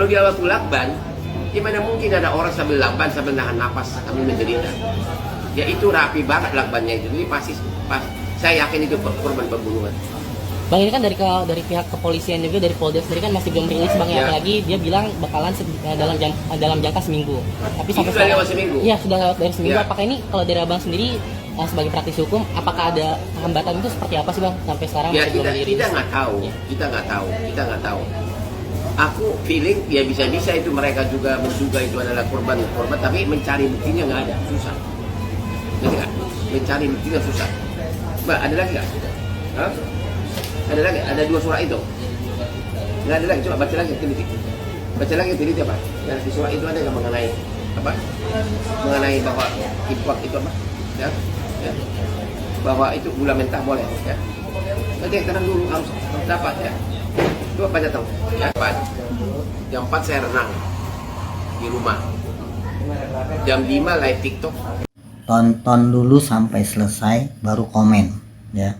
Kalau dia waktu lakban, gimana mungkin ada orang sambil lakban sambil nahan napas sambil menderita? Ya itu rapi banget lakbannya itu. Jadi pasti saya yakin itu korban pembunuhan. Bang, ini kan dari pihak kepolisian juga, dari Polda sendiri kan masih belum rilis Bang, ya. Apalagi dia bilang bakalan dalam jangka seminggu. Tapi sampai sudah lewat seminggu. Iya, sudah lewat dari seminggu. Ya. Apakah ini kalau dari Abang sendiri sebagai praktisi hukum, apakah ada hambatan itu seperti apa sih Bang sampai sekarang Ya, masih belum dirilis? kita nggak tahu. Aku feeling ya bisa-bisa itu mereka juga menduga itu adalah korban, tapi mencari buktinya nggak ada, susah. Ngerti nggak? Mencari buktinya susah. Mbak, ada lagi nggak? Hah? Ada lagi? Ada 2 surat itu? Nggak ada lagi, coba baca lagi, teliti. Baca lagi, teliti apa? Yang di surat itu ada yang mengenai apa? Mengenai bahwa infak itu apa? Ya? Ya. Bahwa itu gula mentah boleh, ya. Nanti tenang dulu, harus dapat, ya. Coba baca tahu. Ya, jam 4 saya renang di rumah. Jam 5 live TikTok. Tonton dulu sampai selesai baru komen, ya.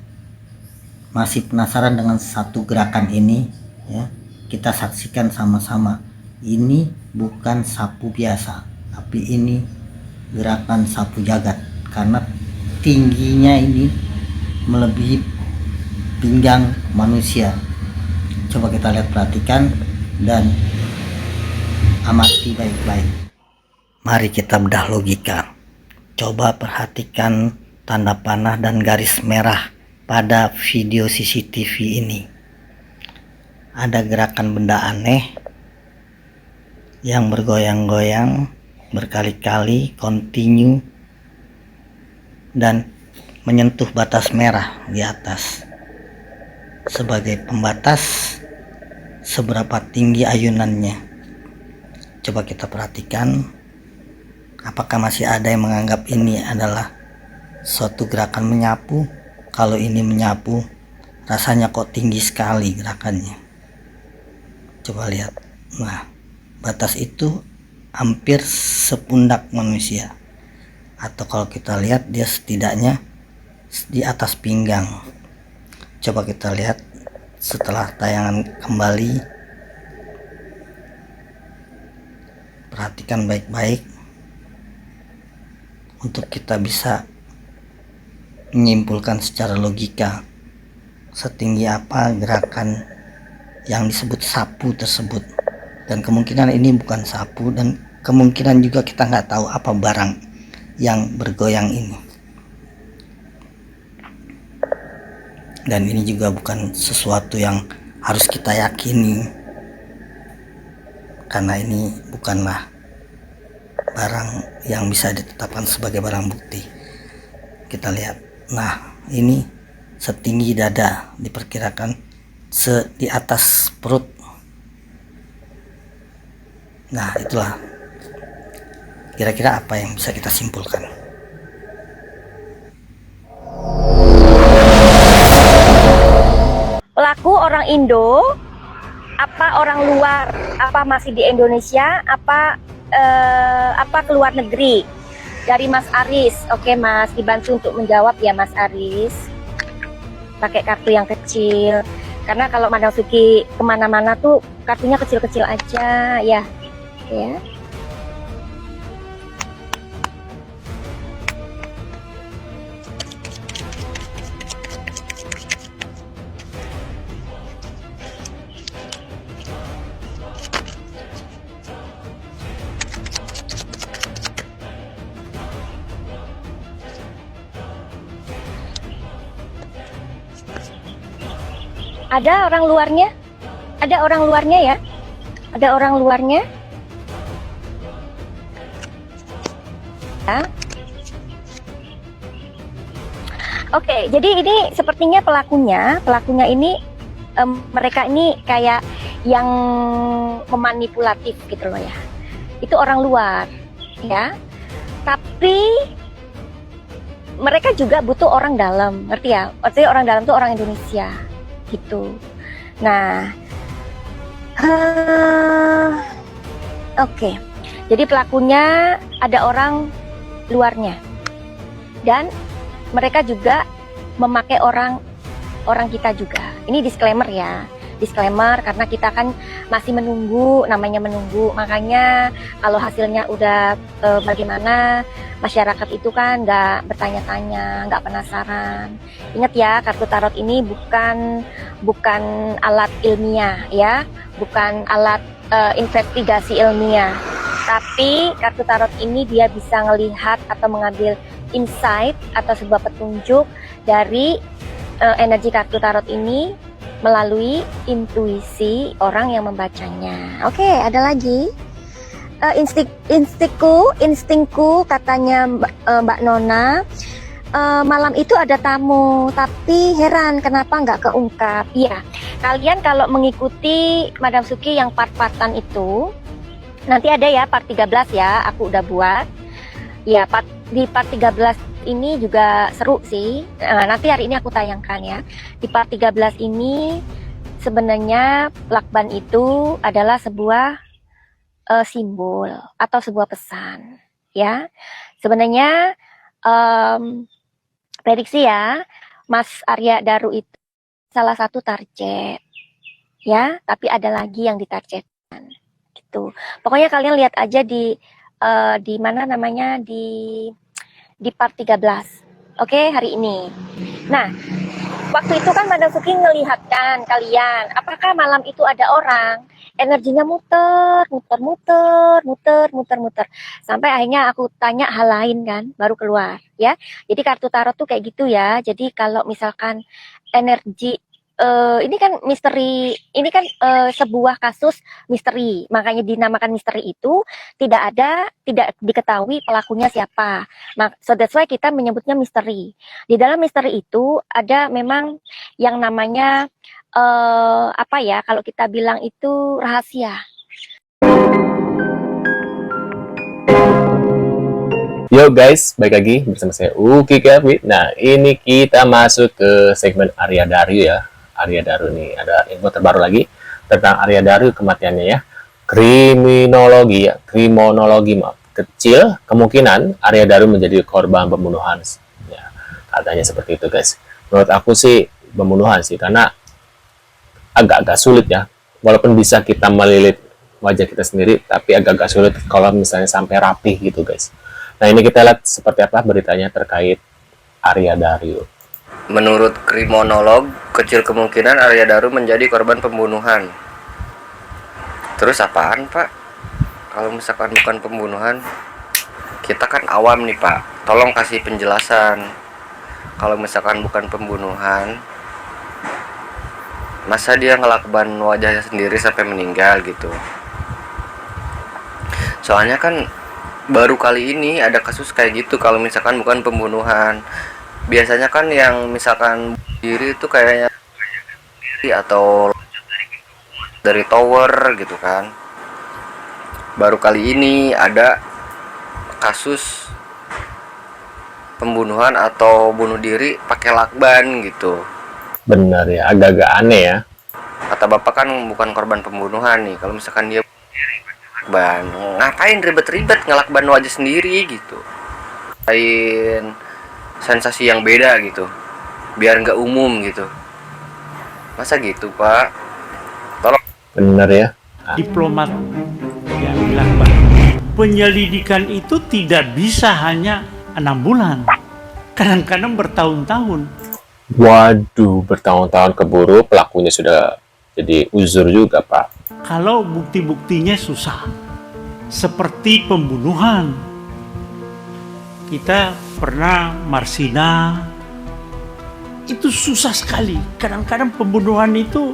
Masih penasaran dengan satu gerakan ini, ya, kita saksikan sama-sama. Ini bukan sapu biasa, tapi ini gerakan sapu jagat, karena tingginya ini melebihi pinggang manusia. Coba kita lihat, perhatikan dan amati baik-baik. Mari kita bedah logika. Coba perhatikan tanda panah dan garis merah pada video CCTV ini. Ada gerakan benda aneh yang bergoyang-goyang berkali-kali, continue, dan menyentuh batas merah di atas. Sebagai pembatas seberapa tinggi ayunannya. Coba kita perhatikan, apakah masih ada yang menganggap ini adalah suatu gerakan menyapu? Kalau ini menyapu, rasanya kok tinggi sekali gerakannya. Coba lihat. Nah, batas itu hampir sepundak manusia. Atau kalau kita lihat, dia setidaknya di atas pinggang. Coba kita lihat setelah tayangan kembali. Perhatikan baik-baik untuk kita bisa menyimpulkan secara logika setinggi apa gerakan yang disebut sapu tersebut. Dan kemungkinan ini bukan sapu, dan kemungkinan juga kita nggak tahu apa barang yang bergoyang ini. Dan ini juga bukan sesuatu yang harus kita yakini, karena ini bukanlah barang yang bisa ditetapkan sebagai barang bukti. Kita lihat. Nah, ini setinggi dada, diperkirakan di atas perut. Nah, itulah kira-kira apa yang bisa kita simpulkan. Pelaku orang Indo, apa orang luar, apa masih di Indonesia, apa keluar negeri? Dari Mas Aris. Oke Mas, dibantu untuk menjawab ya Mas Aris. Pakai kartu yang kecil, karena kalau Madam Suki kemana-mana tuh kartunya kecil-kecil aja ya. Ya. Ada orang luarnya? Ada orang luarnya ya? Ada orang luarnya? Ya. Oke, jadi ini sepertinya pelakunya ini mereka ini kayak yang memanipulatif gitu loh ya. Itu orang luar ya. Tapi mereka juga butuh orang dalam, ngerti ya? Artinya orang dalam tuh orang Indonesia gitu. Nah, oke. Jadi pelakunya ada orang luarnya, dan mereka juga memakai orang kita juga. Ini disclaimer ya. disclaimer karena kita kan masih menunggu, namanya menunggu. Makanya kalau hasilnya udah bagaimana, masyarakat itu kan nggak bertanya-tanya, nggak penasaran. Ingat ya, kartu tarot ini bukan alat ilmiah ya, bukan alat investigasi ilmiah. Tapi kartu tarot ini dia bisa ngelihat atau mengambil insight atau sebuah petunjuk dari energi kartu tarot ini melalui intuisi orang yang membacanya. Oke, ada lagi. Instingku katanya Mbak Nona. Malam itu ada tamu, tapi heran kenapa nggak keungkap. Iya, kalian kalau mengikuti Madam Suki yang part-partan itu, nanti ada ya part 13 ya, aku udah buat. Ya, di part 13 ini juga seru sih. Nanti hari ini aku tayangkan ya. Di part 13 ini sebenarnya lakban itu adalah sebuah simbol atau sebuah pesan ya. Sebenarnya prediksi ya, Mas Arya Daru itu salah satu target ya, tapi ada lagi yang ditargetkan gitu. Pokoknya kalian lihat aja di mana namanya di part 13. Oke, hari ini. Nah, waktu itu kan Madam Suki ngelihatkan kalian, apakah malam itu ada orang, energinya muter. Sampai akhirnya aku tanya hal lain kan, baru keluar ya. Jadi kartu tarot tuh kayak gitu ya. Jadi kalau misalkan energi ini kan misteri, ini kan sebuah kasus misteri, makanya dinamakan misteri itu tidak diketahui pelakunya siapa. So that's why kita menyebutnya misteri. Di dalam misteri itu ada memang yang namanya apa ya, kalau kita bilang itu rahasia. Yo guys, balik lagi bersama saya Uki Kevin. Nah, ini kita masuk ke segmen Arya Daru ya. Arya Daru nih, ada info terbaru lagi tentang Arya Daru kematiannya ya. Kriminologi, maaf. Kecil kemungkinan Arya Daru menjadi korban pembunuhan. Ya, katanya seperti itu guys. Menurut aku sih pembunuhan sih, karena agak-agak sulit ya. Walaupun bisa kita melilit wajah kita sendiri, tapi agak-agak sulit kalau misalnya sampai rapih gitu guys. Nah, ini kita lihat seperti apa beritanya terkait Arya Daru. Menurut kriminolog, kecil kemungkinan Arya Daru menjadi korban pembunuhan. Terus apaan, Pak? Kalau misalkan bukan pembunuhan, kita kan awam nih, Pak. Tolong kasih penjelasan. Kalau misalkan bukan pembunuhan, masa dia ngelakban wajahnya sendiri sampai meninggal gitu? Soalnya kan baru kali ini ada kasus kayak gitu kalau misalkan bukan pembunuhan. Biasanya kan yang misalkan diri itu kayaknya atau dari tower gitu kan. Baru kali ini ada kasus pembunuhan atau bunuh diri pakai lakban gitu. Benar ya, agak-agak aneh ya. Kata bapak kan bukan korban pembunuhan nih. Kalau misalkan dia lakban, ngapain ribet-ribet ngelakban wajah sendiri gitu. Lain sensasi yang beda gitu, biar nggak umum gitu. Masa gitu, Pak? Tolong. Benar ya. Diplomat yang dilakban. Penyelidikan itu tidak bisa hanya 6 bulan, kadang-kadang bertahun-tahun. Waduh, bertahun-tahun keburu, pelakunya sudah jadi uzur juga, Pak. Kalau bukti-buktinya susah, seperti pembunuhan. Kita pernah Marsina, itu susah sekali. Kadang-kadang pembunuhan itu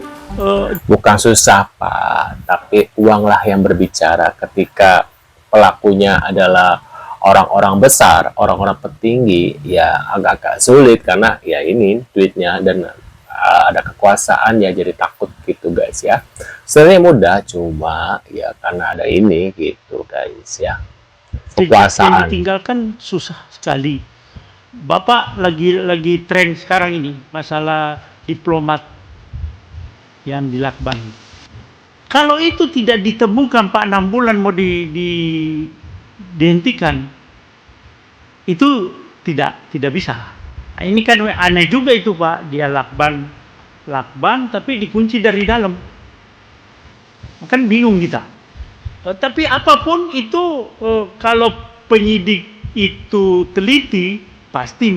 Bukan susah, Pak, tapi uanglah yang berbicara. Ketika pelakunya adalah orang-orang besar, orang-orang petinggi, ya agak-agak sulit karena ya ini duitnya dan ada kekuasaan ya, jadi takut gitu guys ya. Sebenarnya mudah, cuma ya karena ada ini gitu guys ya. yang Kekuasaan. ditinggalkan susah sekali. Bapak lagi tren sekarang ini masalah diplomat yang dilakban. Kalau itu tidak ditemukan Pak 6 bulan mau dihentikan, itu tidak bisa. Nah, ini kan aneh juga itu Pak, dia lakban lakban tapi dikunci dari dalam. Kan bingung kita. Tapi apapun itu, kalau penyidik itu teliti, pasti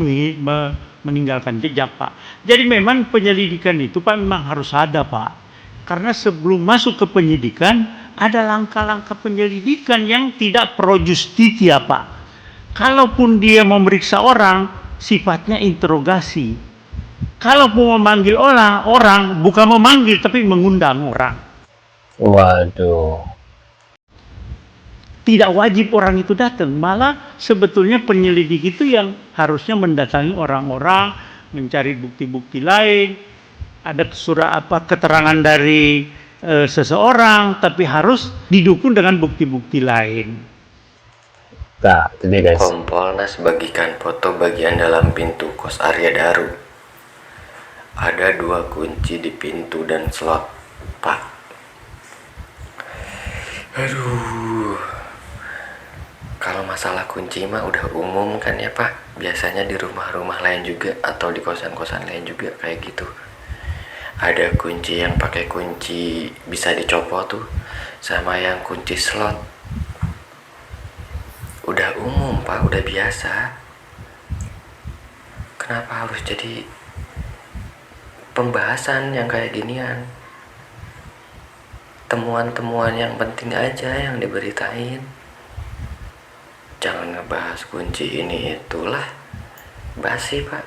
meninggalkan jejak, Pak. Jadi memang penyelidikan itu Pak memang harus ada, Pak. Karena sebelum masuk ke penyidikan, ada langkah-langkah penyelidikan yang tidak pro justitia, Pak. Kalaupun dia memeriksa orang, sifatnya interogasi. Kalau mau memanggil orang bukan memanggil tapi mengundang orang. Waduh. Tidak wajib orang itu datang, malah sebetulnya penyelidik itu yang harusnya mendatangi orang-orang, mencari bukti-bukti lain, ada keterangan dari seseorang, tapi harus didukung dengan bukti-bukti lain. Nah, itu dia guys. Kompolnas bagikan foto bagian dalam pintu kos Arya Daru. Ada 2 kunci di pintu dan slot, Pak. Aduh. Kalau masalah kunci mah udah umum kan ya Pak. Biasanya di rumah-rumah lain juga atau di kosan-kosan lain juga kayak gitu. Ada kunci yang pakai kunci bisa dicopot tuh, sama yang kunci slot. Udah umum Pak, udah biasa. Kenapa harus jadi pembahasan yang kayak ginian? Temuan-temuan yang penting aja yang diberitain. Jangan ngebahas kunci ini itulah. Basi Pak.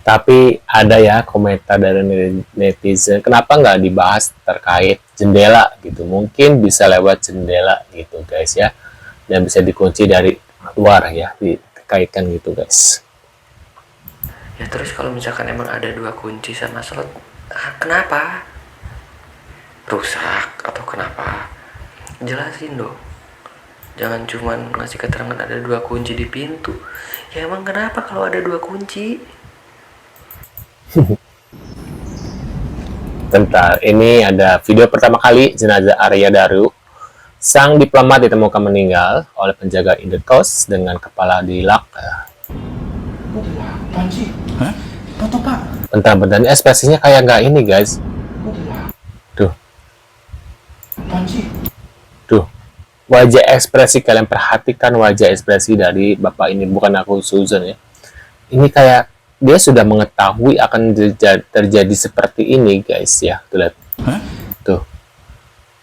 Tapi ada ya komentar dari netizen, kenapa nggak dibahas terkait jendela gitu? Mungkin bisa lewat jendela gitu guys ya, dan bisa dikunci dari luar ya, dikaitkan gitu guys. Ya terus kalau misalkan emang ada 2 kunci sama slot, kenapa? Rusak atau kenapa? Jelasin dong. Jangan cuman ngasih keterangan ada 2 kunci di pintu. Ya emang kenapa kalau ada 2 kunci? Bentar, ini ada video pertama kali jenazah Arya Daru. Sang diplomat ditemukan meninggal oleh penjaga indekos dengan kepala dilak. Apaan sih? Hah? Foto Pak. Bentar, ini ekspresinya kayak nggak ini guys. Tuh. Apaan sih? Tuh. Wajah ekspresi, kalian perhatikan wajah ekspresi dari bapak ini, bukan aku Susan ya. Ini kayak dia sudah mengetahui akan terjadi seperti ini guys ya. Tuh lihat. Hah?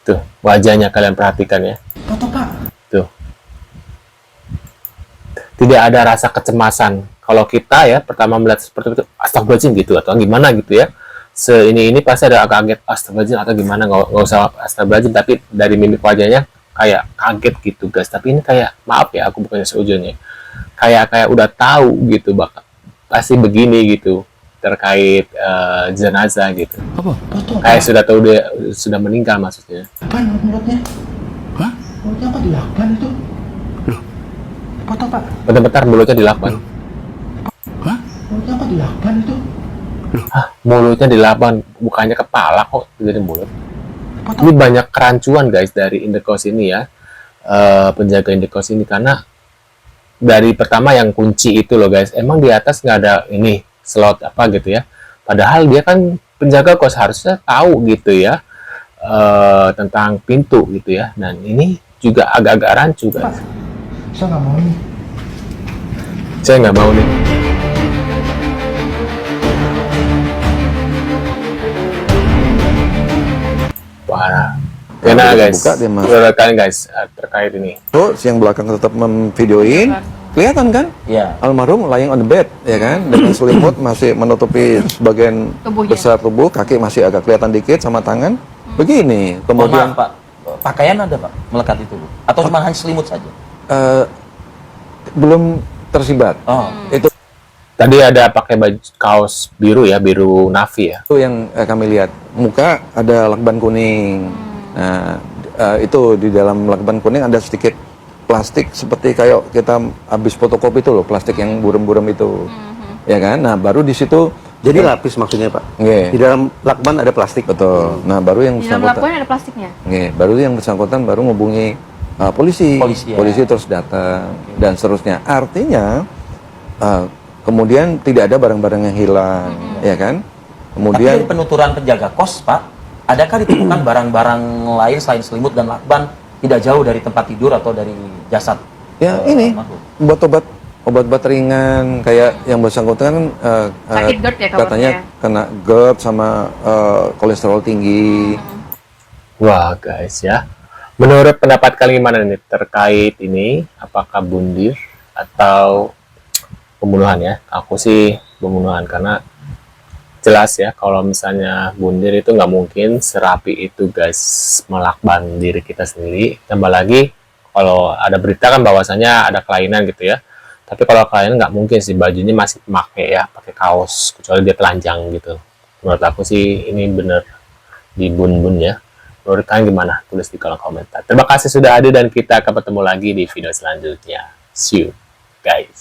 Tuh, wajahnya kalian perhatikan ya. Foto Pak. Tuh. Tidak ada rasa kecemasan. Kalau kita ya pertama melihat seperti itu, astagfirullahaladzim gitu atau gimana gitu ya. Ini pasti ada kaget, astagfirullahaladzim atau gimana, nggak usah astagfirullahaladzim, tapi dari mimik wajahnya kayak kaget gitu guys. Tapi ini kayak, maaf ya aku bukannya seujungnya, kayak udah tahu gitu bakal pasti begini gitu terkait jenazah gitu. Apa? Foto Kayak Pak. sudah tahu dia sudah meninggal maksudnya. Apaan mulutnya? Hah? Mulutnya apa dilakban itu? Loh. Foto Pak. Bentar mulutnya dilakban. Hah? Mulutnya apa dilakban itu? Hah, mulutnya dilakban, bukannya kepala kok jadi mulut. Foto. Ini banyak kerancuan guys dari indekos ini ya, penjaga indekos ini, karena dari pertama yang kunci itu loh guys, emang di atas nggak ada ini slot apa gitu ya, padahal dia kan penjaga kos, harusnya tahu gitu ya tentang pintu gitu ya. Dan ini juga agak-agak rancu guys. Pak, saya nggak mau nih. Saya nggak mau nih. Parah. Karena guys, Buka dia, Mas. rekan guys terkait ini. Tuh, si yang belakang tetap memvideoin, kelihatan kan? Iya. Almarhum lying on the bed, ya kan? Dengan selimut masih menutupi sebagian besar tubuh, kaki masih agak kelihatan dikit sama tangan. Begini, kemudian Pak, pakaian ada Pak melekat itu Bu? Atau cuma hanya selimut saja? belum tersibat. Oh, Itu Tadi ada pakai baju kaos biru ya, biru navy ya. yang kami lihat. Muka ada lakban kuning. Nah, itu di dalam lakban kuning ada sedikit plastik seperti kayak kita habis fotokopi itu loh, plastik yang buram-buram itu. Ya kan? Nah, baru di situ Jadi lapis maksudnya Pak? Nggih. Di dalam lakban ada plastik? Betul. Nah, baru yang Di dalam bersangkutan. lakban ada plastiknya? Nggih, baru yang bersangkutan baru ngubungi polisi. Polisi, ya. Polisi terus datang dan seterusnya. Artinya kemudian tidak ada barang-barang yang hilang, ya kan? Tapi dari Kemudian penuturan penjaga kos, Pak, adakah ditemukan barang-barang lain selain selimut dan lakban tidak jauh dari tempat tidur atau dari jasad? ya ini obat-obat ringan kayak yang bersangkutan Sakit GERD ya, katanya kena GERD sama kolesterol tinggi. Wah guys ya, menurut pendapat kalian gimana nih terkait ini? Apakah bunuh atau pembunuhan ya? Aku sih pembunuhan, karena jelas ya kalau misalnya bunuh itu nggak mungkin serapi itu guys, melakban diri kita sendiri. Tambah lagi kalau ada berita kan bahwasanya ada kelainan gitu ya. Tapi kalau kelainan nggak mungkin sih, bajunya masih pakai ya, pakai kaos, kecuali dia telanjang gitu. Menurut aku sih ini bener dibun-bun ya. Menurut kalian gimana? Tulis di kolom komentar. Terima kasih sudah hadir dan kita akan bertemu lagi di video selanjutnya. See you guys.